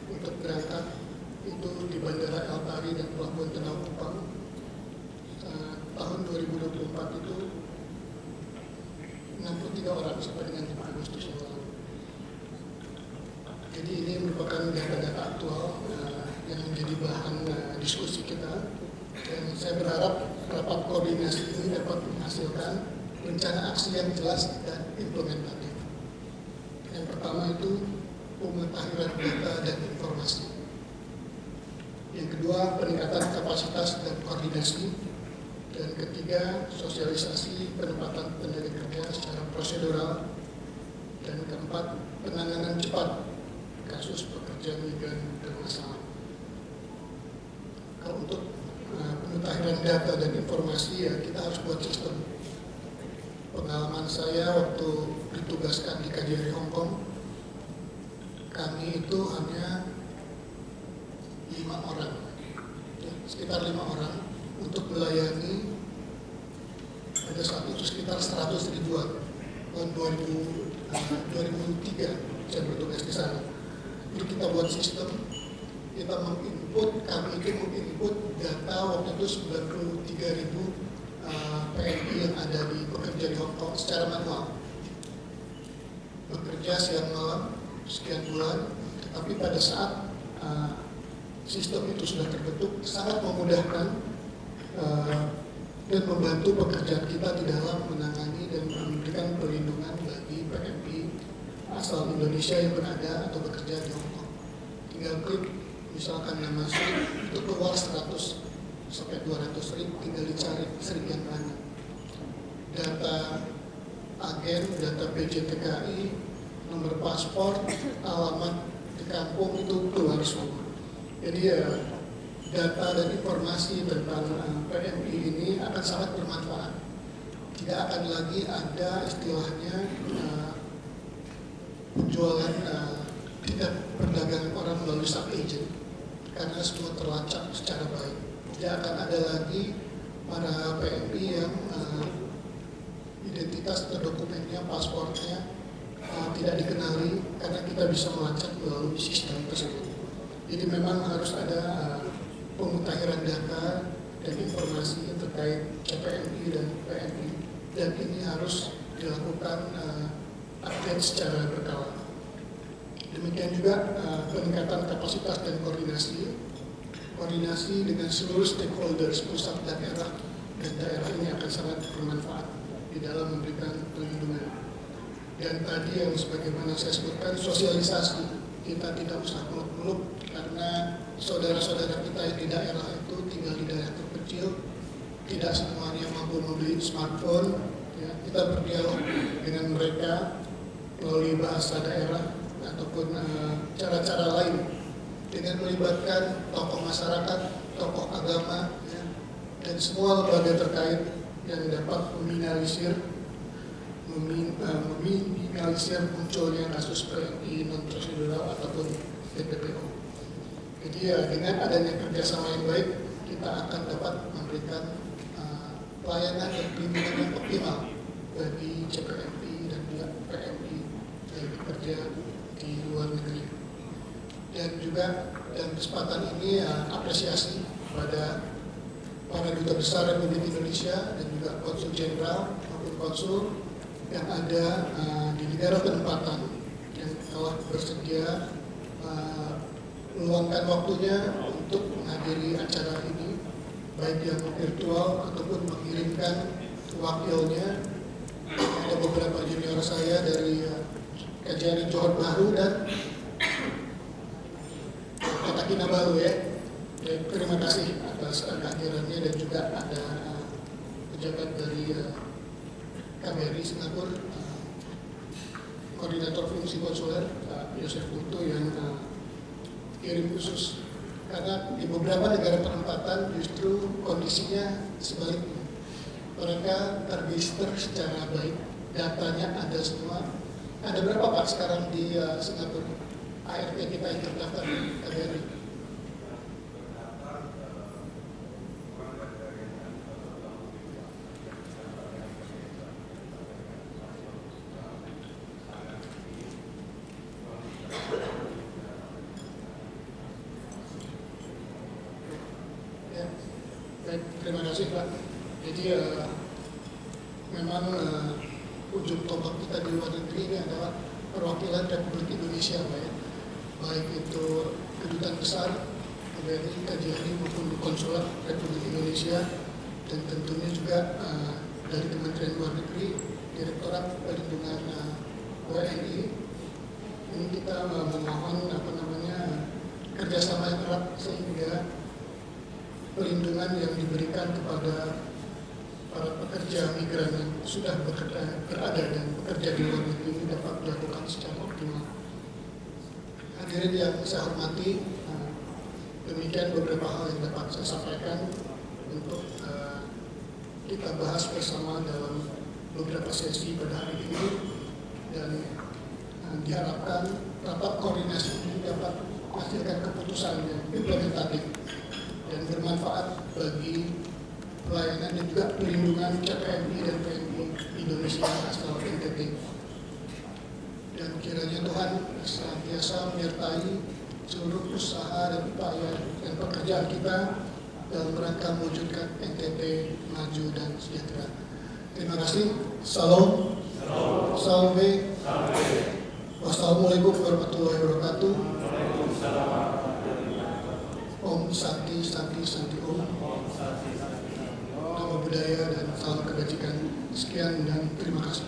untuk berangkat itu di Bandara El Tari dan Pelabuhan Tenau Kupang. Tahun 2024 itu 63 orang sampai dengan 5 Agustus yang lalu. Jadi ini merupakan data-data aktual yang menjadi bahan diskusi kita, dan saya berharap rapat koordinasi ini dapat menghasilkan rencana aksi yang jelas dan implementatif. Yang pertama itu pemutahiran data dan informasi. Yang kedua, peningkatan kapasitas dan koordinasi. Dan ketiga, sosialisasi penempatan tenaga kerja secara prosedural. Dan keempat, penanganan cepat kasus pekerja migran bermasalah. Kalau untuk pemutahiran data dan informasi, ya kita harus buat sistem. Pengalaman saya waktu ditugaskan di KJRI Hong Kong, kami itu hanya 5 orang, sekitar 5 orang untuk melayani, pada saat itu sekitar 100 ribuan. Tahun 2003 saya bertugas di sana. Jadi kita buat sistem, kita kami itu menginput data waktu itu 93 ribu PMI yang ada di pekerja di Hong Kong secara manual. Bekerja siang malam sekian bulan, tapi pada saat sistem itu sudah terbentuk, sangat memudahkan dan membantu pekerjaan kita di dalam menangani dan memberikan perlindungan bagi PMI asal Indonesia yang berada atau bekerja di Hong Kong. Tinggal klik misalkan nama slip, itu keluar 100 sampai 200 slip, tinggal dicari slip yang mana. Data agen, data PJTKI, nomor paspor, alamat di kampung itu keluar semua. Jadi ya, data dan informasi tentang PMI ini akan sangat bermanfaat. Tidak akan lagi ada istilahnya penjualan tidak perdagangan orang melalui sub agent, karena semua terlacak secara baik. Tidak akan ada lagi para PMI yang identitas atau dokumennya, paspornya tidak dikenali, karena kita bisa melacak melalui sistem tersebut. Jadi memang harus ada pemutahiran data dan informasi terkait CPMI dan PMI, dan ini harus dilakukan update secara berkala. Demikian juga peningkatan kapasitas dan koordinasi dengan seluruh stakeholders pusat dan daerah ini akan sangat bermanfaat di dalam memberikan perlindungan. Dan tadi yang sebagaimana saya sebutkan, sosialisasi kita tidak usah muluk-muluk karena saudara-saudara kita yang di daerah itu tinggal di daerah terpencil, tidak semuanya mampu membeli smartphone. Ya, kita berdialog dengan mereka melalui bahasa daerah ataupun cara-cara lain dengan melibatkan tokoh masyarakat, tokoh agama, ya, dan semua lembaga terkait yang dapat meminimalisir munculnya kasus PMI non prosedural ataupun TPPO. Jadi ya, dengan adanya kerjasama yang baik, kita akan dapat memberikan pelayanan dan bimbingan yang optimal bagi CPMI dan juga PMI yang bekerja di luar negeri. Dan juga dalam kesempatan ini apresiasi kepada para duta besar Republik Indonesia dan juga konsul jenderal maupun konsul yang ada di negara penempatan yang telah bersedia meluangkan waktunya untuk menghadiri acara ini, baik yang virtual ataupun mengirimkan wakilnya. Ada beberapa junior saya dari KJRI Johor Bahru dan Kota Kinabalu ya. Terima kasih atas kehadirannya, dan juga ada pejabat dari KBRI Singapura, koordinator fungsi konsuler Yosef Putu yang kirim khusus, karena di beberapa negara penempatan justru kondisinya sebaliknya. Mereka terregister secara baik, datanya ada semua. Ada berapa Pak sekarang di Singapura ART kita yang terdaftar di KBRI? Terima kasih Pak. Jadi memang ujung tombak kita di luar negeri ini adalah perwakilan Republik Indonesia Pak ya. Baik itu kedutaan besar KBRI, KJRI maupun konsulat Republik Indonesia, dan tentunya juga dari Kementerian Luar Negeri, Direktorat Perlindungan WNI. Ini kita memohon kerjasama yang erat sehingga perlindungan yang diberikan kepada para pekerja migran yang sudah berada dan bekerja di luar negeri ini dapat dilakukan secara optimal. Hadirin yang saya hormati, demikian beberapa hal yang dapat saya sampaikan untuk kita bahas bersama dalam beberapa sesi pada hari ini, dan diharapkan rapat koordinasi ini dapat menghasilkan keputusan yang implementatif dan bermanfaat bagi pelayanan dan juga perlindungan CPMI dan PMI Indonesia asal NTT. Dan kiranya Tuhan senantiasa menyertai seluruh usaha dan upaya dan pekerjaan kita dalam rangka mewujudkan NTT maju dan sejahtera. Terima kasih. Salam. Salve. Wassalamualaikum warahmatullahi wabarakatuh. Om Santi Santi Santi Om. Nama budaya dan salam kebajikan. Sekian dan terima kasih.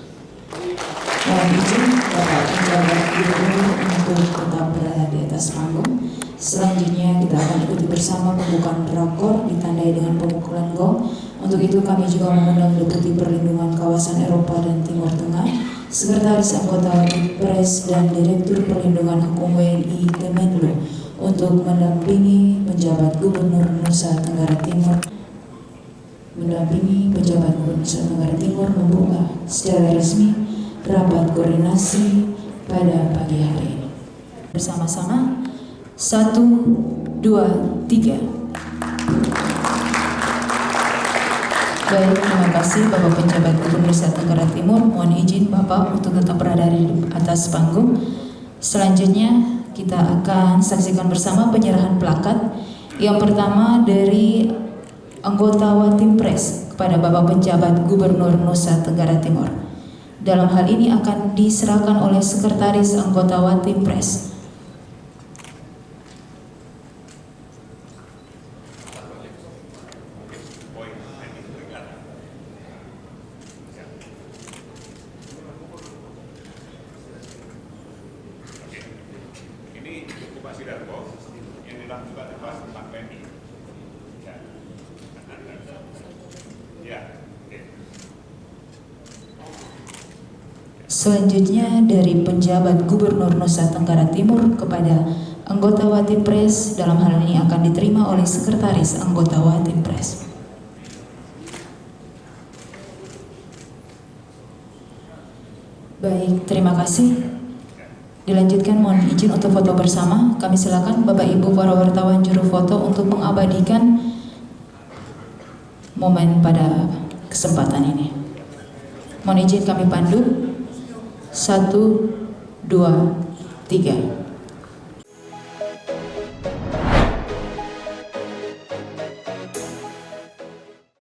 Mohon izin Bapak Pejabat Gubernur untuk tetap berada di atas panggung. Selanjutnya kita akan ikuti bersama pembukaan rakor ditandai dengan pemukulan gong. Untuk itu kami juga mengundang Deputi Perlindungan Kawasan Eropa dan Timur Tengah, Sekretaris Anggota Pres dan Direktur Perlindungan Hukum WNI Kemenlu untuk mendampingi penjabat Gubernur Nusa Tenggara Timur membuka secara resmi rapat koordinasi pada pagi hari ini. Bersama-sama 1, 2, 3. Baik, terima kasih Bapak Penjabat Gubernur Nusa Tenggara Timur. Mohon izin Bapak untuk tetap berada di atas panggung. Selanjutnya kita akan saksikan bersama penyerahan plakat. Yang pertama dari anggota Watim Pres kepada Bapak Penjabat Gubernur Nusa Tenggara Timur. Dalam hal ini akan diserahkan oleh Sekretaris Anggota Watim Pres. Ini pidato yang dilakukan Pak Penny. Ya. Selanjutnya dari penjabat Gubernur Nusa Tenggara Timur kepada anggota Watinpres, dalam hal ini akan diterima oleh Sekretaris Anggota Watinpres. Baik, terima kasih. Dilanjutkan, mohon izin untuk foto bersama. Kami silakan Bapak Ibu para wartawan juru foto untuk mengabadikan momen pada kesempatan ini. Mohon izin kami pandu. 1, 2, 3.